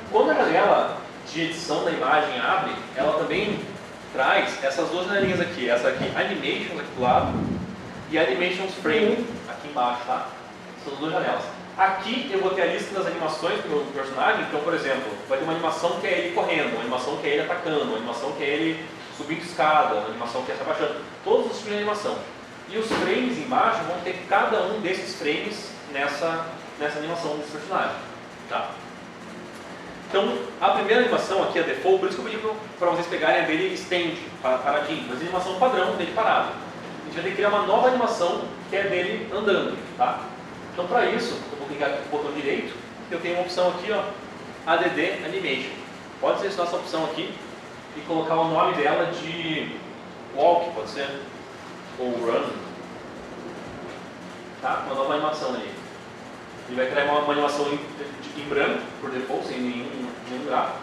Quando a janela de edição da imagem abre, ela também traz essas duas janelinhas aqui. Essa aqui, Animations aqui do lado, e Animations Frame aqui embaixo, tá? Essas duas janelas. Aqui eu vou ter a lista das animações do meu personagem. Então, por exemplo, vai ter uma animação que é ele correndo, uma animação que é ele atacando, uma animação que é ele subindo escada, uma animação que é se abaixando. Todos os tipos de animação. E os frames embaixo vão ter cada um desses frames nessa animação desse personagem. Tá? Então, a primeira animação aqui, a default, por isso que eu pedi para vocês pegarem a dele stand, paradinho, mas a animação padrão dele parado. A gente vai ter que criar uma nova animação que é dele andando. Tá? Então, para isso, eu vou clicar aqui no botão direito, eu tenho uma opção aqui, ó, ADD Animation. Pode selecionar essa opção aqui e colocar o nome dela de Walk, pode ser, ou Run. Tá? Uma nova animação ali. Ele vai criar uma animação em branco, por default, sem nenhum gráfico.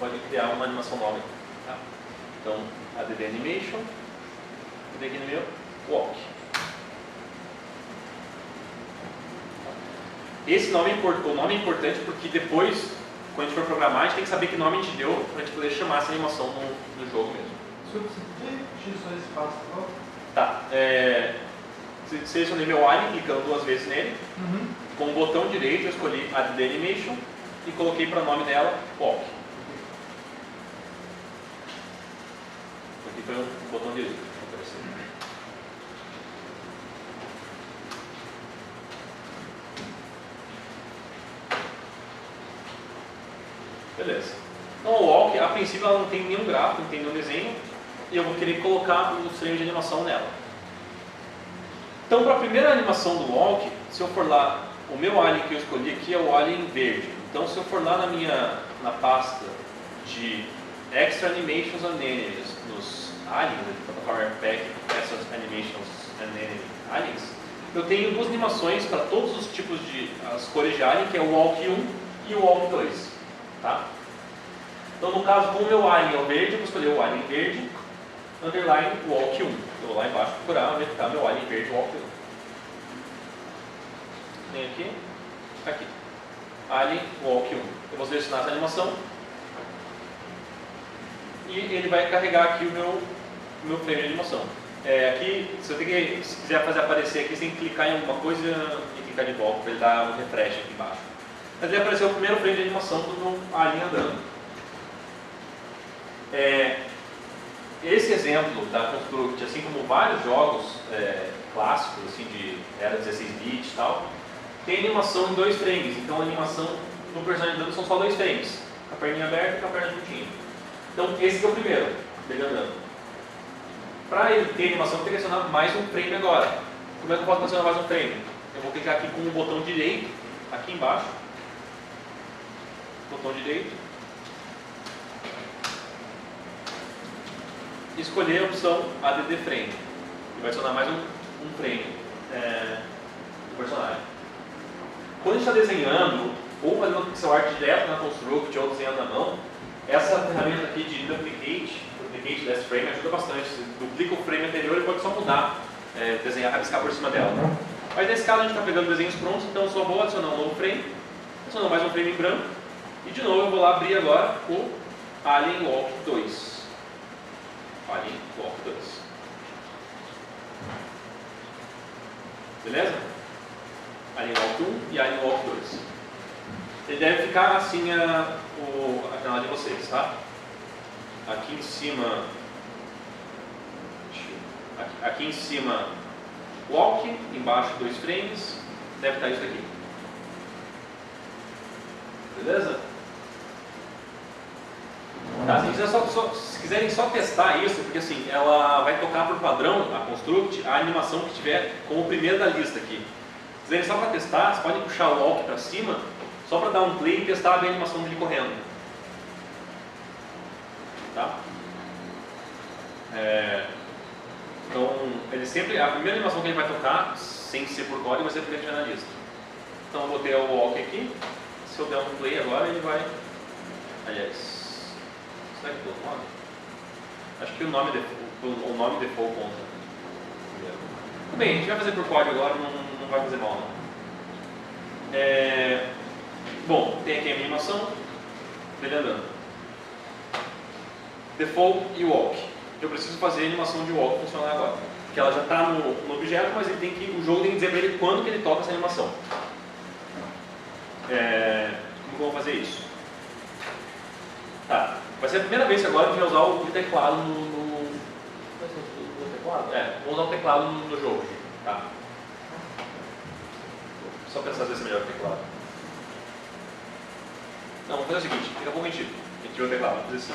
Pode criar uma animação nova. Tá? Então, ADD Animation, e aqui no meu, Walk. Esse nome o nome é importante porque depois, quando a gente for programar, a gente tem que saber que nome a gente deu para a gente poder chamar essa animação no jogo mesmo. Você podia repetir só esse passo, por favor? Tá. Selecionei meu alien, clicando duas vezes nele. Com o botão direito eu escolhi ADD Animation e coloquei para o nome dela Walk. Aqui foi o botão direito. Beleza. Então o Walk, a princípio ela não tem nenhum gráfico, não tem nenhum desenho, e eu vou querer colocar os frames de animação nela. Então, para a primeira animação do Walk, se eu for lá, o meu alien que eu escolhi aqui é o alien verde. Então, se eu for lá na pasta de Extra Animations and Enemies, nos aliens, Power Pack, essas Animations and Enemy Aliens, eu tenho duas animações para todos os tipos de as cores de alien, que é o Walk 1 e o Walk 2. Tá? Então, no caso, como o meu alien é o verde, eu vou escolher o alien verde, underline Walk 1. Eu vou lá embaixo procurar onde está meu alien verde Walk 1. Tem aqui, aqui. Alien Walk 1. Eu vou selecionar essa animação. E ele vai carregar aqui o meu frame de animação. Aqui, se quiser fazer aparecer aqui, você tem que clicar em alguma coisa e clicar de volta para ele dar um refresh aqui embaixo. Mas ele apareceu o primeiro frame de animação do meu alien andando. Esse exemplo da Construct, assim como vários jogos clássicos assim, de era 16-bit e tal, tem animação em 2 frames. Então a animação do personagem andando são só 2 frames, com a perninha aberta e com a perna juntinha. Então esse é o primeiro, dele andando. Para ele ter animação, eu tenho que adicionar mais um frame agora. Como é que eu posso adicionar mais um frame? Eu vou clicar aqui com o botão direito, aqui embaixo, botão direito, e escolher a opção ADD Frame. E vai adicionar mais um frame do personagem. Quando a gente está desenhando, ou fazendo pixel art direto na Construct, ou desenhando na mão, essa ferramenta aqui de Duplicate Last Frame, ajuda bastante. Você duplica o frame anterior e pode só mudar, desenhar, rabiscar por cima dela. Mas nesse caso a gente está pegando desenhos prontos, então eu só vou adicionar um novo frame, adicionar mais um frame em branco, e de novo eu vou lá abrir agora o Alien Walk 2. Alien Walk 2. Beleza? Alien Walk 1 e Alien Walk 2. Ele deve ficar assim a janela de vocês, tá? Aqui em cima, aqui em cima Walk, embaixo 2 frames, deve estar isso aqui. Beleza? Tá, se quiserem só testar isso, porque assim, ela vai tocar por padrão, a Construct, a animação que tiver como primeira da lista aqui. Se quiserem só para testar, vocês podem puxar o Walk para cima, só para dar um play e testar a animação dele correndo. Tá? Então, ele sempre, a primeira animação que ele vai tocar, sem ser por código, vai ser a primeira na lista. Então eu botei o Walk aqui, se eu der um play agora, ele vai... Aliás... Será que eu nome? Acho que o nome default conta. Tudo bem, a gente vai fazer por código agora, não vai fazer mal não. Bom, tem aqui a minha animação dele andando. Default e walk. Eu preciso fazer a animação de walk funcionar agora. Porque ela já está no objeto, mas ele tem que, o jogo tem que dizer para ele quando que ele toca essa animação. Como que eu vou fazer isso? Tá. Vai ser a primeira vez que agora a gente vai usar o teclado no teclado? Vamos usar o teclado no jogo. Tá. Só pensar se vai ser melhor o teclado. Não, vamos fazer o seguinte, daqui a pouco a gente tira o teclado, vamos fazer assim.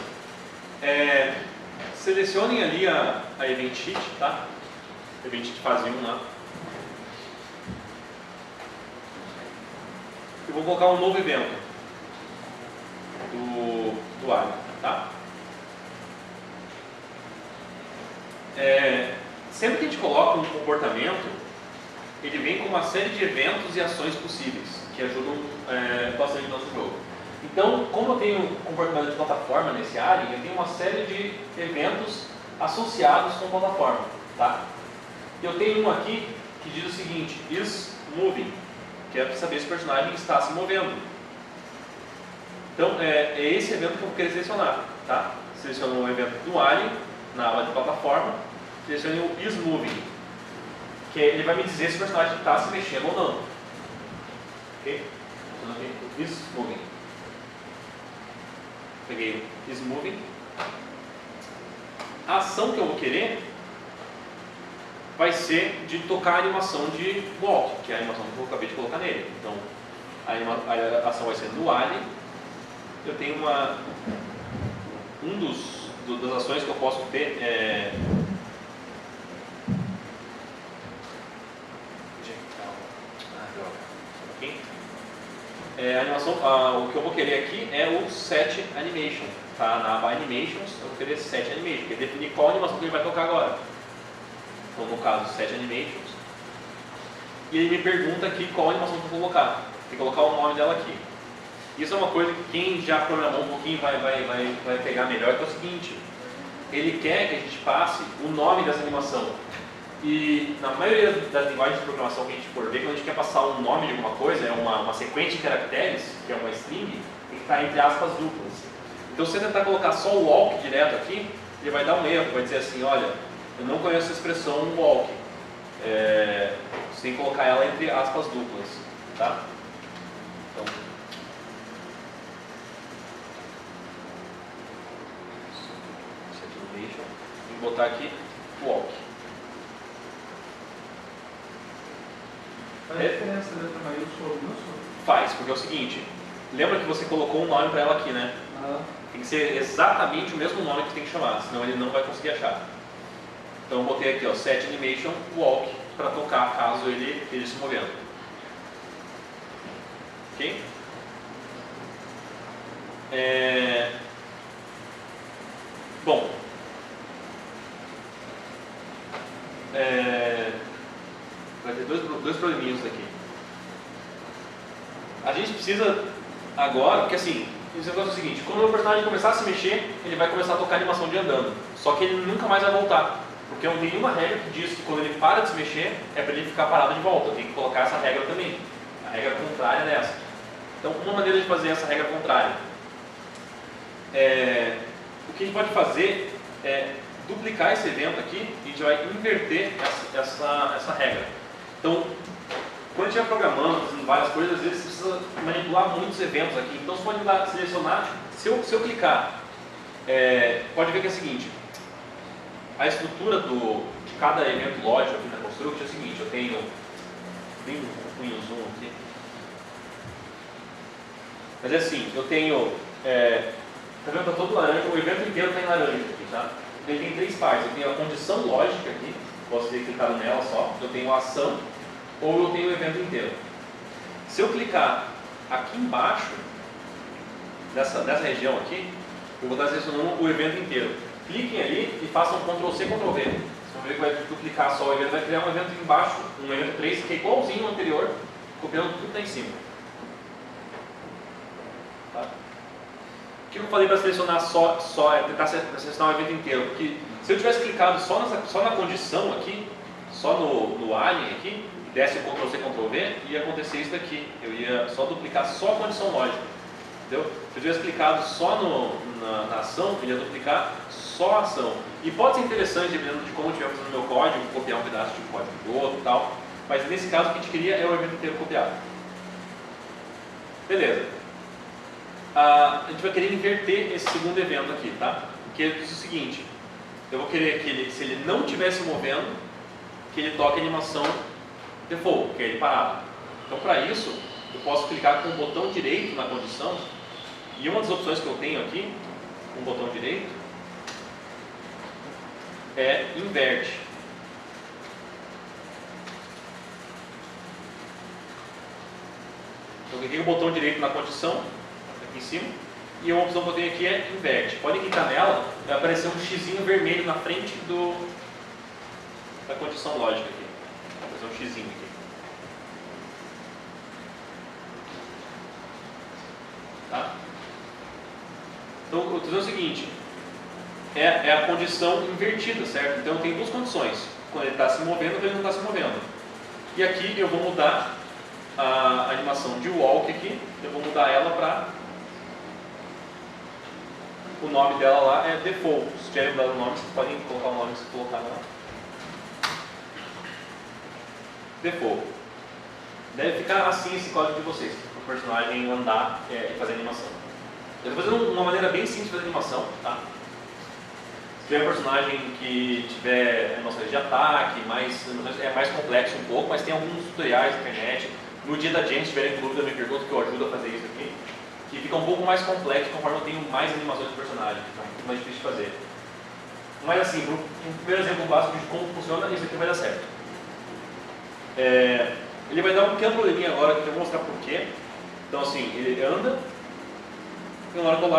Selecionem ali a Event Sheet, tá? Event Sheet fase 1 lá. Eu vou colocar um novo evento do Alien, tá? Sempre que a gente coloca um comportamento, ele vem com uma série de eventos e ações possíveis, que ajudam bastante no nosso jogo. Então, como eu tenho um comportamento de plataforma nesse Alien, eu tenho uma série de eventos associados com a plataforma, tá? Eu tenho um aqui que diz o seguinte, is moving, que é para saber se o personagem está se movendo. Então, é esse evento que eu vou querer selecionar, tá? Seleciono o evento do Alien, na aba de plataforma, seleciono o is moving, que ele vai me dizer se o personagem está se mexendo ou não. Ok? Então, is moving. Peguei o is moving. A ação que eu vou querer vai ser de tocar a animação de walk, que é a animação que eu acabei de colocar nele. Então, a ação vai ser do Alien. Eu tenho das ações que eu posso ter a animação, o que eu vou querer aqui é o Set Animation, tá? Na aba Animations eu vou querer Set Animation, que é definir qual animação que ele vai tocar agora. Então, no caso, Set Animations. E ele me pergunta aqui qual animação que eu vou colocar. Tem que colocar o nome dela aqui. Isso é uma coisa que quem já programou um pouquinho vai pegar melhor, que é o seguinte. Ele quer que a gente passe o nome dessa animação. E na maioria das linguagens de programação que a gente for ver, quando a gente quer passar um nome de alguma coisa, é uma sequência de caracteres, que é uma string, tem que estar entre aspas duplas. Então, se você tentar colocar só o walk direto aqui, ele vai dar um erro, vai dizer assim, olha, eu não conheço a expressão walk. Você tem que colocar ela entre aspas duplas, tá? Então, tem que botar aqui walk. Faz diferença a letra maiúscula ou minúscula? Faz, porque é o seguinte, lembra que você colocou um nome para ela aqui, né? Tem que ser exatamente o mesmo nome que você tem que chamar, senão ele não vai conseguir achar. Então eu botei aqui, ó, Set Animation Walk, para tocar caso ele esteja se movendo. Ok? Bom, vai ter dois probleminhas aqui. A gente precisa agora, porque assim, o negócio é o seguinte, quando o personagem começar a se mexer, ele vai começar a tocar a animação de andando. Só que ele nunca mais vai voltar. Porque não tem nenhuma regra que diz que quando ele para de se mexer, é para ele ficar parado de volta. Eu tenho que colocar essa regra também. A regra contrária dessa. Então, uma maneira de fazer essa regra contrária. O que a gente pode fazer é duplicar esse evento aqui e a gente vai inverter essa regra. Então, quando a gente vai programando, fazendo várias coisas, às vezes você precisa manipular muitos eventos aqui. Então, você pode selecionar, se eu clicar, pode ver que é o seguinte, a estrutura de cada evento lógico aqui na Construct é o seguinte, eu tenho bem um zoom aqui, mas é assim, eu tenho, tá vendo, tá todo laranja, o evento inteiro está em laranja aqui, tá? Ele tem três partes, eu tenho a condição lógica aqui, posso ter clicado nela só, eu tenho a ação, ou eu tenho o evento inteiro. Se eu clicar aqui embaixo, nessa região aqui, eu vou estar selecionando o evento inteiro. Cliquem ali e façam Ctrl+C, Ctrl+V. Vocês vão ver que vai clicar só o evento, vai criar um evento embaixo, um evento 3, que é igualzinho ao anterior, copiando tudo que está em cima. Tá? O que eu falei para selecionar tentar selecionar o evento inteiro? Porque se eu tivesse clicado só na condição aqui, só no alien aqui, desse o Ctrl+C, Ctrl+V, ia acontecer isso daqui. Eu ia só duplicar só a condição lógica. Entendeu? Se eu tivesse clicado só na ação, eu ia duplicar só a ação. E pode ser interessante, dependendo de como eu estiver fazendo o meu código, copiar um pedaço de código do outro e tal. Mas nesse caso, o que a gente queria é o evento inteiro copiado. Beleza. A gente vai querer inverter esse segundo evento aqui, tá? Porque ele diz o seguinte: eu vou querer que ele, se ele não estiver se movendo, que ele toque a animação default, que é ele parado. Então, para isso, eu posso clicar com o botão direito na condição, e uma das opções que eu tenho aqui, com o botão direito, é inverte. Então, eu cliquei o botão direito na condição, aqui em cima, e uma opção que eu tenho aqui é inverte. Podem clicar nela, vai aparecer um xizinho vermelho na frente da condição lógica aqui. Vou fazer um xizinho aqui. Tá? Então, eu estou dizendo o seguinte, é a condição invertida, certo? Então, eu tenho duas condições, quando ele está se movendo ou quando ele não está se movendo. E aqui eu vou mudar a animação de walk aqui, eu vou mudar ela para... O nome dela lá é default. Se tiverem mudado o nome, vocês podem colocar o nome que vocês colocaram lá. Default. Deve ficar assim esse código de vocês, para o personagem andar e fazer animação. Eu estou fazendo uma maneira bem simples de fazer animação, tá? Se tiver um personagem que tiver animações de ataque, é mais complexo um pouco, mas tem alguns tutoriais na internet. No dia da Jam, se tiverem dúvida, me perguntam que eu ajudo a fazer isso aqui. Que fica um pouco mais complexo conforme eu tenho mais animações do personagem, então é um pouco mais difícil de fazer. Mas assim, um primeiro exemplo básico de como funciona, isso aqui vai dar certo. Ele vai dar um pequeno probleminha agora, que eu vou mostrar porquê. Então assim, ele anda, e na hora que eu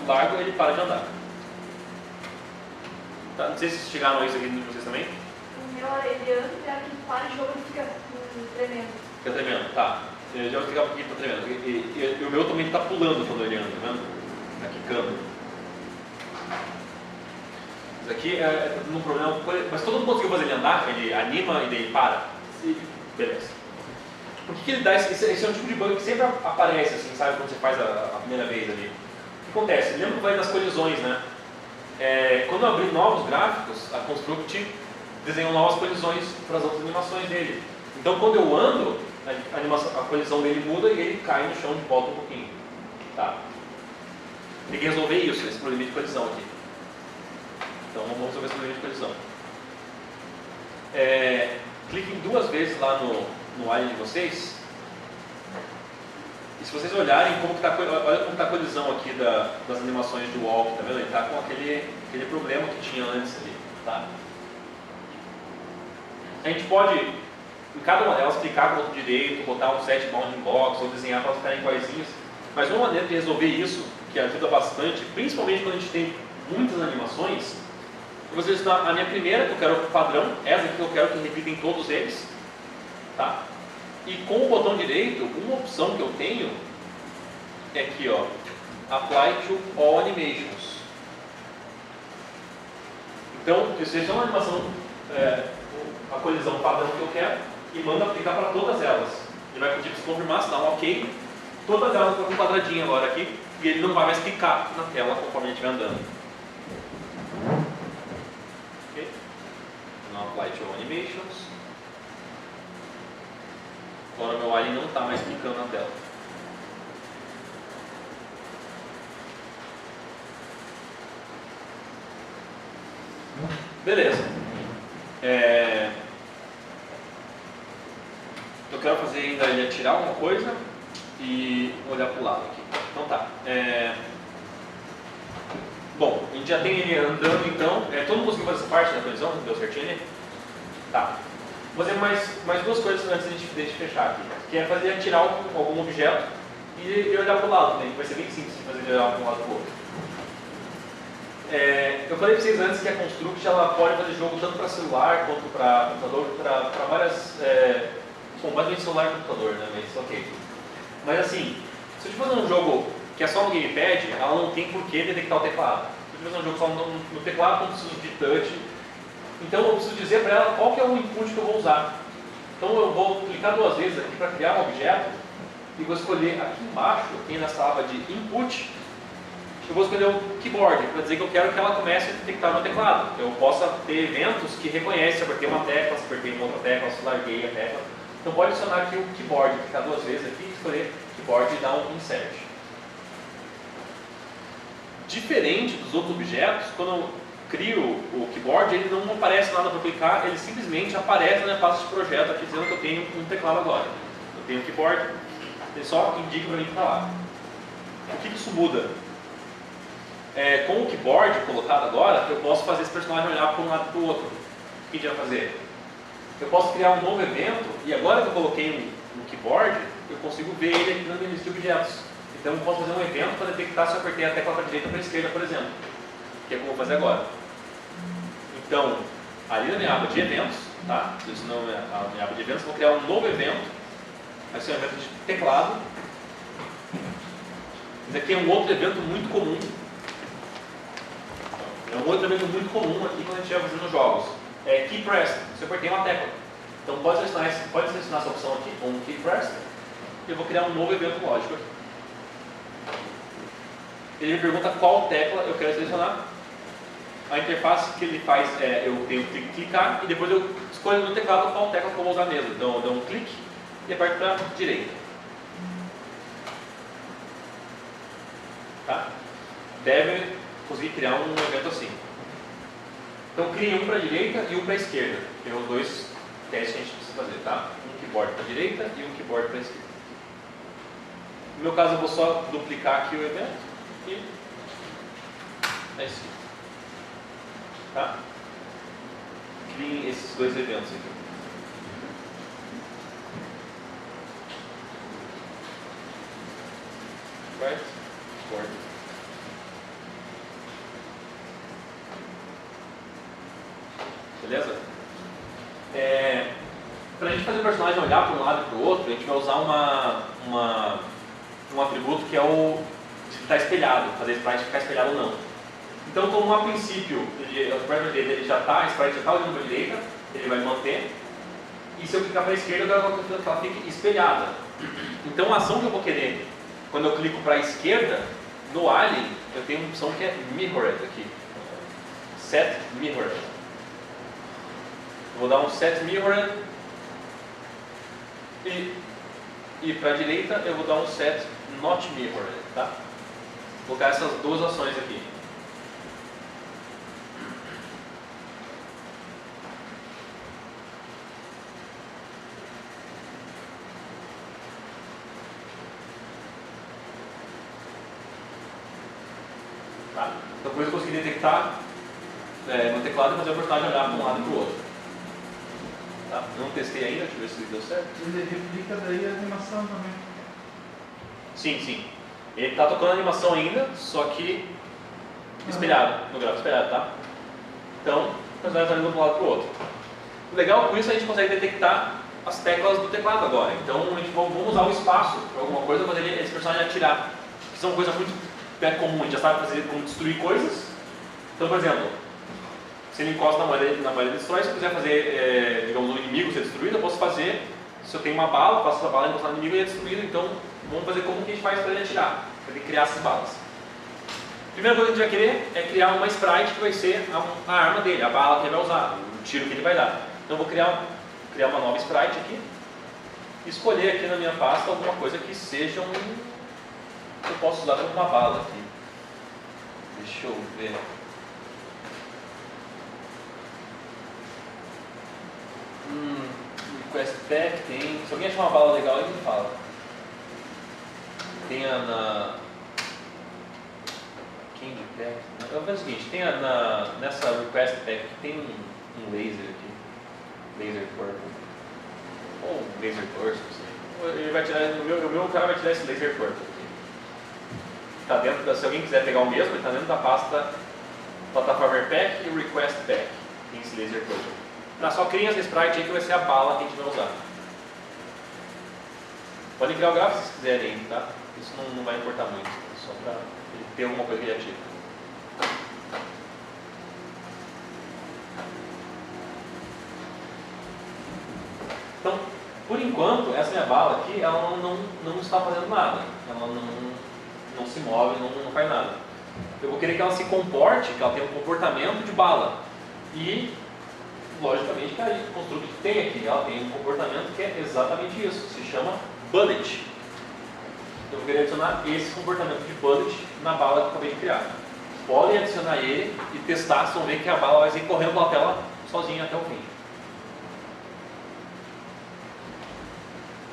largo ele para de andar. Tá, não sei se chegaram a isso aqui de vocês também. O meu, ele anda e a hora que para de jogo ele fica tremendo. Fica tremendo, tá. Eu já vou explicar por que está tremendo. E o meu também está pulando quando ele anda, tá vendo? Está quicando. Isso aqui é um problema, mas todo mundo conseguiu fazer ele andar, ele anima e daí ele para. Sim. Beleza. Por que ele dá esse é um tipo de bug que sempre aparece, assim, sabe, quando você faz a primeira vez ali. O que acontece? Lembra que vai das colisões, né? Quando eu abri novos gráficos, a Construct desenhou novas colisões para as outras animações dele. Então quando eu ando, a colisão dele muda e ele cai no chão de volta um pouquinho. Tá? Tem que resolver isso, esse problema de colisão aqui. Então vamos resolver esse problema de colisão. Cliquem duas vezes lá no alien de vocês. E se vocês olharem como está, olha como está a colisão aqui das animações de walk, tá vendo? Ele está com aquele problema que tinha antes ali. Tá? A gente pode, em cada uma delas, clicar com o botão direito, botar um set bounding box ou desenhar para elas ficarem iguaizinhas. Mas uma maneira de resolver isso, que ajuda bastante, principalmente quando a gente tem muitas animações, eu vou ensinar a minha primeira, que eu quero padrão, essa aqui que eu quero que repita em todos eles. Tá? E com o botão direito, uma opção que eu tenho é aqui, ó, Apply to All Animations. Então, eu seleciono uma animação, a colisão padrão que eu quero e mando aplicar para todas elas. Ele vai pedir para você confirmar, se dá um OK. Todas elas estão com um quadradinho agora aqui e ele não vai mais clicar na tela conforme a gente vai andando. Ok? Então, Apply to All Animations. Agora o meu alien não está mais clicando na tela. Beleza. Eu quero fazer ainda ele atirar alguma coisa e olhar para o lado aqui. Então tá. Bom, a gente já tem ele andando então. Todo mundo conseguiu fazer essa parte da colisão? Deu certinho ali? Tá. Vou fazer mais duas coisas antes de a gente fechar aqui. Que é fazer atirar algum objeto e olhar para o lado também. Vai ser bem simples de fazer ele olhar para um lado para o outro. Eu falei para vocês antes que a Construct ela pode fazer jogo tanto para celular quanto para computador, para várias. Basicamente celular e computador, né? Mas ok. Mas assim, se eu estiver fazendo um jogo que é só no gamepad, ela não tem por que detectar o teclado. Se eu estiver fazendo um jogo só no teclado, não preciso de touch. Então eu preciso dizer para ela qual que é o input que eu vou usar. Então eu vou clicar 2 vezes aqui para criar um objeto e vou escolher aqui embaixo, aqui nessa aba de Input, eu vou escolher o Keyboard, para dizer que eu quero que ela comece a detectar no teclado. Eu possa ter eventos que reconhecem se eu apertei uma tecla, se apertei uma outra tecla, se larguei a tecla. Então pode adicionar aqui o Keyboard, clicar 2 vezes aqui, escolher Keyboard e dar um Insert. Diferente dos outros objetos, quando eu crio o Keyboard, ele não aparece nada para clicar, ele simplesmente aparece na minha pasta de projeto aqui dizendo que eu tenho um teclado agora. Eu tenho o Keyboard, ele só indica para mim que está lá. O que isso muda? Com o Keyboard colocado agora, eu posso fazer esse personagem olhar para um lado e para o outro. O que a gente vai fazer? Eu posso criar um novo evento, e agora que eu coloquei no Keyboard, eu consigo ver ele aqui na minha lista de objetos. Então eu posso fazer um evento para detectar se eu apertei a tecla para a direita ou para a esquerda, por exemplo. Que é como eu vou fazer agora. Então, ali na minha aba de eventos, tá? Isso não é a minha aba de eventos, eu vou criar um novo evento. Vai ser um evento de teclado. Esse aqui é um outro evento muito comum. É um outro evento muito comum aqui quando a gente vai fazendo jogos. É Key Press, se eu apertei uma tecla. Então pode selecionar essa opção aqui com Key Press. E eu vou criar um novo evento lógico aqui. Ele me pergunta qual tecla eu quero selecionar. A interface que ele faz eu tenho que clicar e depois eu escolho no teclado qual tecla que eu vou usar mesmo. Então eu dou um clique e aperto para a direita. Tá? Deve conseguir criar um evento assim. Então crie um para a direita e um para a esquerda. Que são os 2 testes que a gente precisa fazer. Tá? Um keyboard para a direita e um keyboard para a esquerda. No meu caso eu vou só duplicar aqui o evento e é isso. Tá? Criem esses 2 eventos aqui. Right? Forward. Beleza? Para a gente fazer o personagem olhar para um lado e para o outro, a gente vai usar um atributo que é o de estar espelhado, fazer o sprite ficar espelhado ou não. Então, como a princípio o sprite dele já está, a sprite já está olhando para a direita, ele vai manter. E se eu clicar para a esquerda, eu quero que ela fique espelhada. Então, a ação que eu vou querer, quando eu clico para a esquerda, no Alien, eu tenho uma opção que é Mirrored aqui. Set Mirrored. Vou dar um Set Mirrored. E para a direita, eu vou dar um Set Not Mirrored. Tá? Vou colocar essas 2 ações aqui. Tá? Então, depois eu consegui detectar no teclado e fazer o personagem olhar para um lado e para o outro. Tá? Não testei ainda, deixa eu ver se deu certo. Ele replica daí a animação também. Sim, sim. Ele está tocando a animação ainda, só que espelhado, no gráfico espelhado, tá? Então, o personagem está indo de um lado para o outro. O legal com isso é a gente consegue detectar as teclas do teclado agora. Então, a gente vamos usar o espaço para alguma coisa para fazer esse personagem atirar. Que são coisas muito comum, a gente já sabe fazer como destruir coisas. Então, por exemplo, se ele encosta na moeda e destrói, se eu quiser fazer, digamos, um inimigo ser destruído, eu posso fazer, se eu tenho uma bala, eu faço essa bala encostar no inimigo e ele é destruído. Então, vamos fazer como que a gente faz para ele atirar, para ele criar essas balas. A primeira coisa que a gente vai querer é criar uma sprite que vai ser a arma dele, a bala que ele vai usar, o tiro que ele vai dar. Então, eu vou criar uma nova sprite aqui e escolher aqui na minha pasta alguma coisa que seja que eu posso usar como uma bala aqui. Deixa eu ver. Request Pack tem. Se alguém achar uma bala legal aí, me fala. Tem Candy Pack. Eu vou fazer o seguinte: tem nessa Request Pack tem um laser aqui. Laser Purple. Ou Laser Burst, não sei. Ele vai tirar, o meu cara vai tirar esse Laser Purple aqui. Tá dentro se alguém quiser pegar o mesmo, ele está dentro da pasta Platformer Pack e Request Pack. Tem esse Laser Purple. Só criem essa sprite aí que vai ser a bala que a gente vai usar. Podem criar o gráfico se quiserem, tá? Isso não vai importar muito, só para ele ter alguma coisa que ele atira. Então, Por enquanto, essa minha bala aqui, ela não está fazendo nada. Ela não se move, não faz nada. Eu vou querer que ela se comporte, que ela tenha um comportamento de bala. E, logicamente, que a construto que tem aqui, ela tem um comportamento que é exatamente isso. Se chama bullet. Eu vou querer adicionar esse comportamento de bullet na bala que eu acabei de criar. Podem adicionar ele e testar, vocês vão ver que a bala vai sair correndo pela tela sozinha até o fim.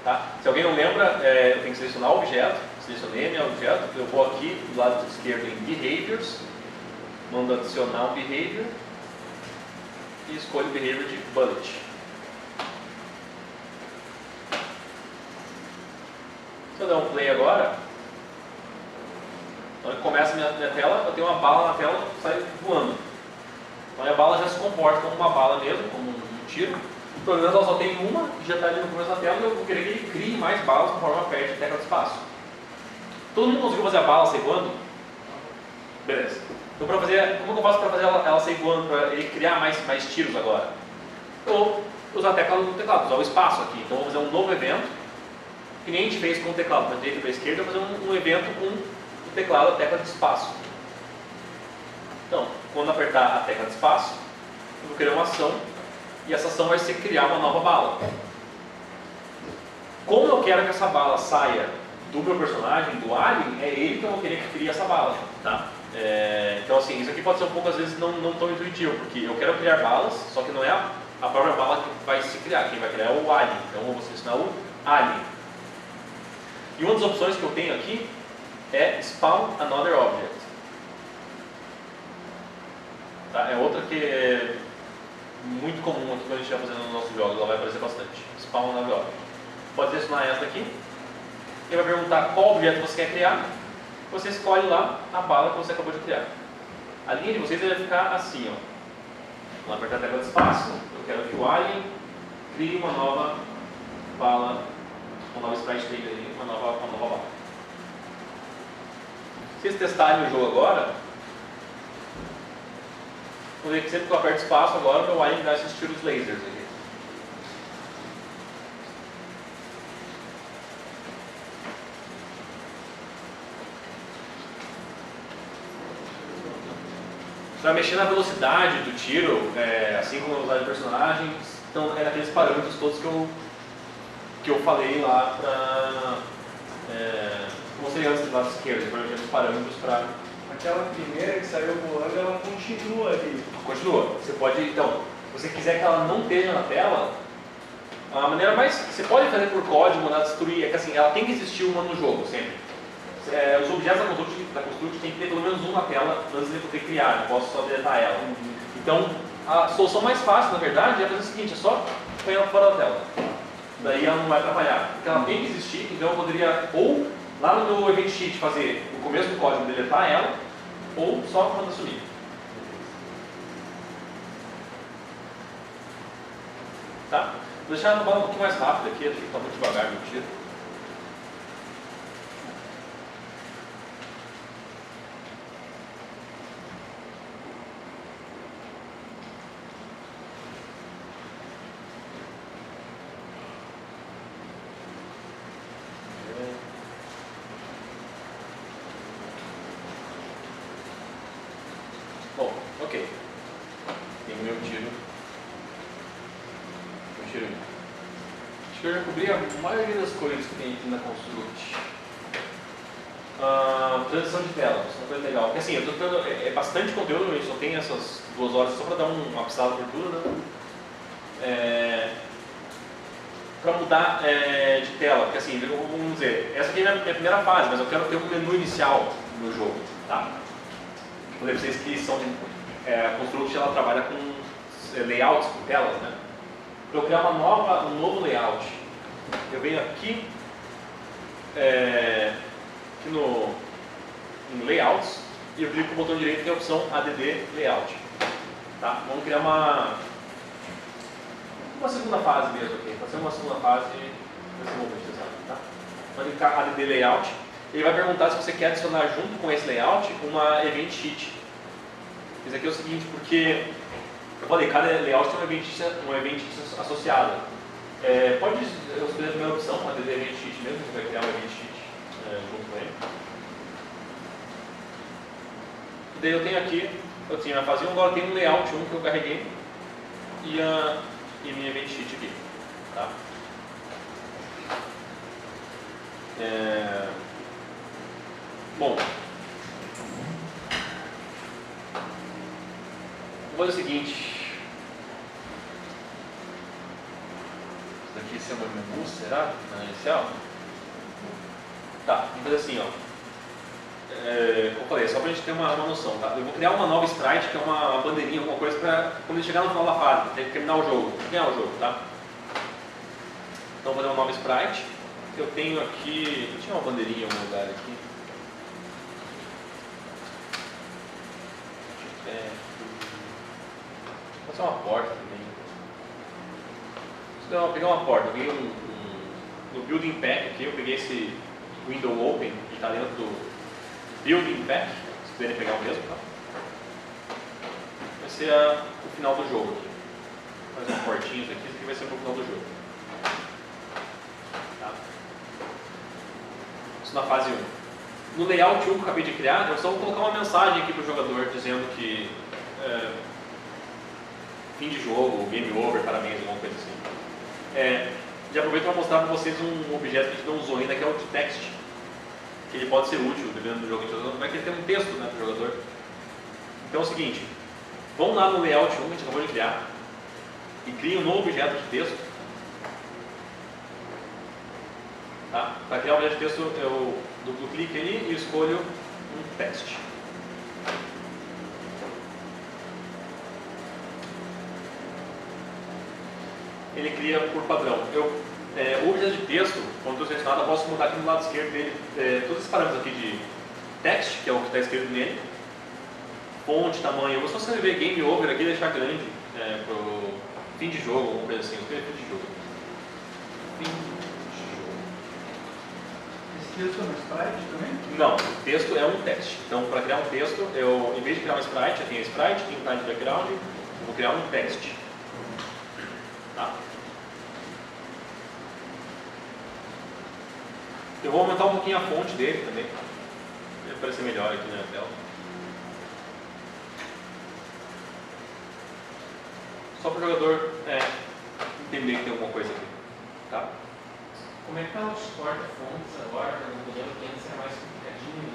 Tá? Se alguém não lembra, eu tenho que selecionar o objeto. Selecionei meu objeto, eu vou aqui do lado esquerdo em Behaviors, mando adicionar um Behavior e escolho o Behavior de Bullet. Se eu der um play agora, quando começa a minha tela, eu tenho uma bala na tela que sai voando. Então a bala já se comporta como uma bala mesmo, como um tiro. O problema é que ela só tem uma, que já está ali no começo da tela, e eu vou querer que ele crie mais balas conforme eu aperte a tecla de espaço. Todo mundo conseguiu fazer a bala sair voando? Beleza. Então como que eu faço para fazer ela sair voando, para ele criar mais tiros agora? Eu vou usar a tecla do teclado, usar o espaço aqui. Então eu vou fazer um novo evento, que nem a gente fez com o teclado para a direita e para a esquerda, eu vou fazer um evento com o teclado, a tecla de espaço. Então, quando apertar a tecla de espaço, eu vou criar uma ação, e essa ação vai ser criar uma nova bala. Como eu quero que essa bala saia do meu personagem, do alien, é ele que eu vou querer que crie essa bala. Tá? Então assim, isso aqui pode ser um pouco às vezes não tão intuitivo, porque eu quero criar balas, só que não é a própria bala que vai se criar, quem vai criar é o alien. Então eu vou selecionar o alien. E uma das opções que eu tenho aqui é Spawn Another Object. Tá? É outra que é muito comum aqui quando a gente vai fazendo nos nossos jogos, ela vai aparecer bastante. Spawn Another Object. Pode selecionar essa daqui. Ele vai perguntar qual objeto você quer criar. Você escolhe lá a bala que você acabou de criar. A linha de vocês vai ficar assim, ó. Vamos apertar a tecla de espaço. Eu quero que o alien crie uma nova bala, uma nova sprite dele ali, uma nova bala. Se vocês testarem o jogo agora, vão ver que sempre que eu aperto espaço agora, o meu alien dá esses tiros lasers aqui. Você vai mexer na velocidade do tiro, assim como a velocidade do personagem, então é naqueles parâmetros todos que eu falei lá para mostrei antes do lado esquerdo, aqueles parâmetros para... Aquela primeira que saiu voando, ela continua ali. Continua. Você pode, então, se você quiser que ela não esteja na tela, a maneira mais... Você pode fazer por código, mandar destruir, é que assim, ela tem que existir uma no jogo, sempre. Os objetos da Construct tem que ter pelo menos uma na tela antes de eu poder criar, não posso só deletar ela. Então, a solução mais fácil, na verdade, é fazer o seguinte, é só põe ela fora da tela. Daí ela não vai atrapalhar, porque ela tem que existir, então eu poderia ou lá no meu event sheet fazer no começo do código deletar ela, ou só quando sumir. Tá? Vou deixar a bola um pouquinho mais rápido aqui, acho que está muito devagar no tiro. Bom, ok. Tem o meu tiro. Acho que eu já cobri a maioria das coisas que tem aqui na Construct. Transição de tela, isso é uma coisa legal. Porque assim, eu tô tendo, bastante conteúdo, a gente só tem essas 2 horas só para dar uma pisada por tudo, né? Para mudar de tela, porque assim, vamos dizer, essa aqui é a minha primeira fase, mas eu quero ter um menu inicial no jogo, tá? Vou dizer para vocês que são, a Construct ela trabalha com layouts, com telas, né? Para eu criar um novo layout, eu venho aqui, em Layouts, e eu clico com o botão direito que é a opção ADD Layout. Tá? Vamos criar uma segunda fase mesmo aqui, pode ser uma segunda fase nesse momento, tá? Vou clicar ADD Layout, ele vai perguntar se você quer adicionar junto com esse layout uma event sheet. Isso aqui é o seguinte, porque eu falei, cada layout tem uma event sheet associada. Pode escolher a primeira opção, pode ter event sheet mesmo, você vai criar um event sheet junto com ele. E daí eu tenho aqui, eu tinha a fase 1, agora tem um layout 1 que eu carreguei e minha event sheet aqui. Tá? Bom, vou fazer o seguinte. Isso daqui é uma menu, será? Na inicial? Tá, vamos fazer assim, ó. Como eu falei, só pra gente ter uma noção, tá? Eu vou criar uma nova sprite, que é uma bandeirinha, alguma coisa, pra quando ele chegar no final da fase, tem que terminar o jogo, ganhar o jogo, tá? Então vou fazer uma nova sprite. Eu tenho aqui, eu tinha uma bandeirinha em algum lugar aqui. Pode ser uma porta também. Vou pegar uma porta, eu peguei no Building Pack aqui, eu peguei esse Window Open, que está dentro do Building Pack, se quiserem pegar o mesmo, tá? Vai ser o final do jogo aqui. Vou fazer umas portinhas aqui, isso aqui vai ser o final do jogo. Tá? Isso na fase 1. No layout 1 que eu acabei de criar, eu só vou colocar uma mensagem aqui para o jogador dizendo que fim de jogo, game over, parabéns, alguma coisa assim. Já aproveito para mostrar para vocês um objeto que a gente não usou ainda, que é o de text. Que ele pode ser útil, dependendo do jogo que a gente está usando, vai querer ter um texto, né, para o jogador. Então é o seguinte, vamos lá no layout 1 que a gente acabou de criar e cria um novo objeto de texto. Tá? Para criar um objeto de texto, eu duplo clique ali e escolho um text. Ele cria por padrão. O objeto de texto, quando eu selecionado, eu posso mudar aqui no lado esquerdo dele todos esses parâmetros aqui de text, que é o que está escrito nele, fonte, tamanho. Eu vou só escrever game over aqui e deixar grande para o fim de jogo, alguma coisa assim. Eu escrevo fim de jogo. Fim de jogo. Esse texto é uma sprite também? Não, o texto é um text. Então, para criar um texto, eu, em vez de criar uma sprite, eu tenho a sprite, tenho o time background, eu vou criar um text. Tá? Eu vou aumentar um pouquinho a fonte dele também, para ele aparecer melhor aqui na tela. Só para o jogador entender que tem alguma coisa aqui. Tá? Como é que está o suporte a fontes agora? No modelo que antes era mais complicadinho,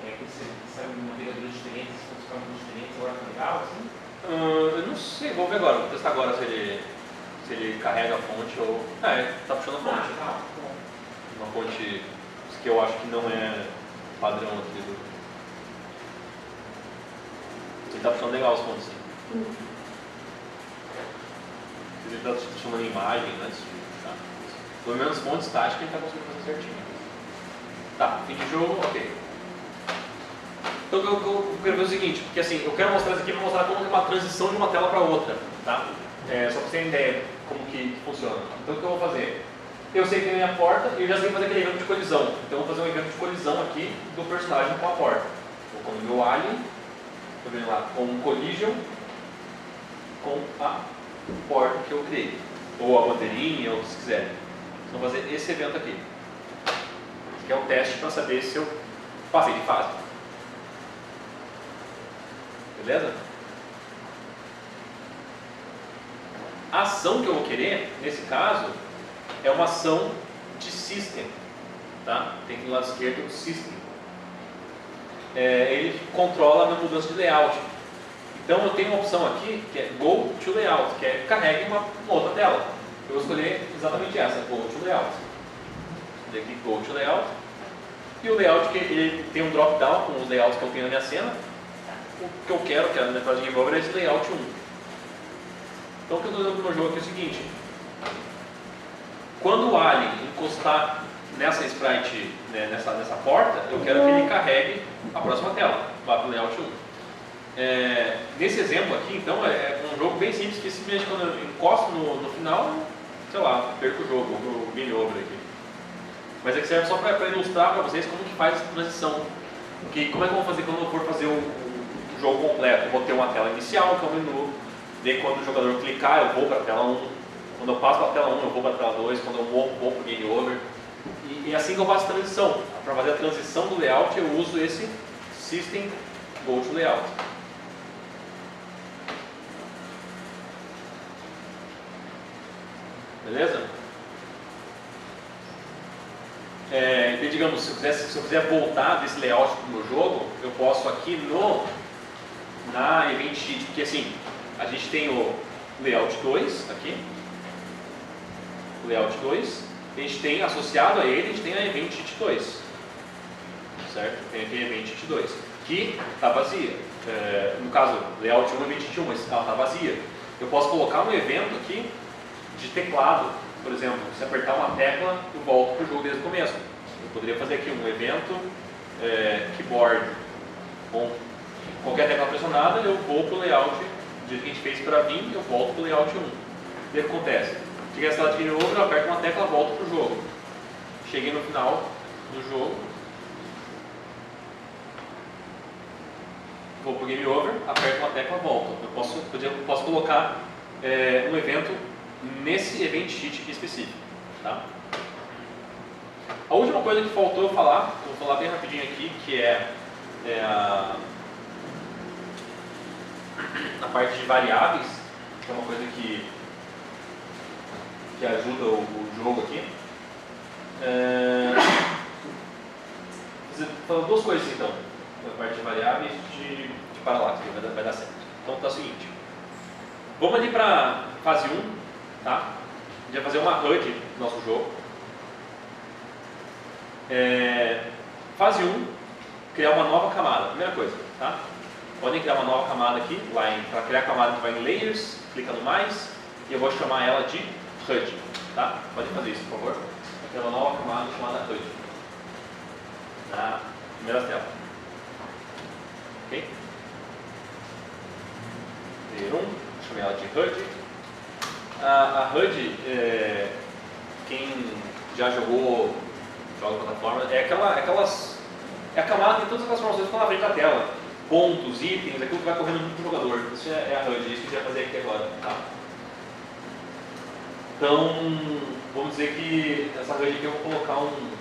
que você sabe navegadores diferentes, fontes ficavam diferentes, agora está legal assim? Eu não sei, vou ver agora, vou testar agora se ele carrega a fonte ou... está puxando a fonte. Tá. Uma fonte que eu acho que não é padrão aqui do... Ele está puxando legal as fontes, sim. Ele está chamando imagem antes de puxar. Pelo menos fontes táticas ele está conseguindo fazer certinho. Tá, fim de jogo, ok. Então eu quero ver o seguinte, porque assim, eu quero mostrar isso aqui para mostrar como é uma transição de uma tela para outra, tá? Só para você ter ideia como que funciona. Então o que eu vou fazer? Eu sei que tem a minha porta e eu já sei fazer aquele evento de colisão. Então eu vou fazer um evento de colisão aqui do personagem com a porta. Vou com o meu alien, estou vendo lá, com um collision com a porta que eu criei. Ou a bandeirinha, ou se quiserem. Então vou fazer esse evento aqui. Que é um teste para saber se eu passei de fase. Beleza? A ação que eu vou querer, nesse caso, é uma ação de system. Tá? Tem aqui no lado esquerdo o system. Ele controla a minha mudança de layout. Então eu tenho uma opção aqui que é Go to Layout, que é carregue uma outra tela. Eu vou escolher exatamente essa, Go to Layout. Daqui Go to Layout. E o layout que ele tem um drop down com os layouts que eu tenho na minha cena. O que eu quero, que é a minha fase de game over, é esse layout 1. Então o que eu estou dando no meu jogo aqui é o seguinte: quando o alien encostar nessa sprite, né, nessa porta, eu quero que ele carregue a próxima tela, vá para o layout 1. Nesse exemplo aqui, então, é um jogo bem simples, que simplesmente quando eu encosto no final, sei lá, perco o jogo, o game over aqui. Mas é que serve só para ilustrar para vocês como que faz essa transição. Porque como é que eu vou fazer quando eu for fazer o jogo completo? Eu vou ter uma tela inicial, que é o menu, daí quando o jogador clicar, eu vou para a tela 1, Quando eu passo para a tela 1, eu vou para a tela 2, quando eu vou para o Game Over. E assim que eu faço a transição. Para fazer a transição do layout, eu uso esse System Go to Layout. Beleza? Então, digamos, se eu quiser voltar desse layout para o meu jogo, eu posso aqui na Event Sheet, porque assim, a gente tem o Layout 2 aqui, o Layout 2, a gente tem associado a ele, a gente tem a Event Sheet 2, certo? Tem aqui a Event Sheet 2, que está vazia. No caso, Layout 1 e Event Sheet 1, mas ela está vazia. Eu posso colocar um evento aqui de teclado, por exemplo, se apertar uma tecla, eu volto para o jogo desde o começo. Eu poderia fazer aqui um evento keyboard com qualquer tecla pressionada, eu vou para o layout do jeito que a gente fez para vir, eu volto para o layout 1. O que acontece? Cheguei a sala de Game Over, eu aperto uma tecla, volto para o jogo. Cheguei no final do jogo, vou para o Game Over, aperto uma tecla, volto. Eu posso colocar um evento nesse Event Sheet específico. Tá? A última coisa que faltou eu falar, vou falar bem rapidinho aqui, que é a parte de variáveis, que é uma coisa que ajuda o jogo aqui. Falando duas coisas então, a parte de variáveis de paralaxe, que vai dar certo. Então tá o seguinte, vamos ali para fase 1, tá? A gente vai fazer uma HUD do nosso jogo. Fase 1, criar uma nova camada, primeira coisa, tá? Podem criar uma nova camada aqui, para criar a camada a gente vai em Layers, clica no mais, e eu vou chamar ela de HUD, tá? Pode fazer isso, por favor. Vou criar uma nova camada chamada HUD, na primeira tela. Ok? Layer 1, chamei ela de HUD. A HUD, quem já jogou jogos de plataforma, é a camada que tem todas aquelas informações que estão na frente da tela. Pontos, itens, aquilo que vai correndo junto com o jogador. Isso é a HUD, isso que a gente vai fazer aqui agora. Tá? Então, vamos dizer que essa HUD aqui eu vou colocar um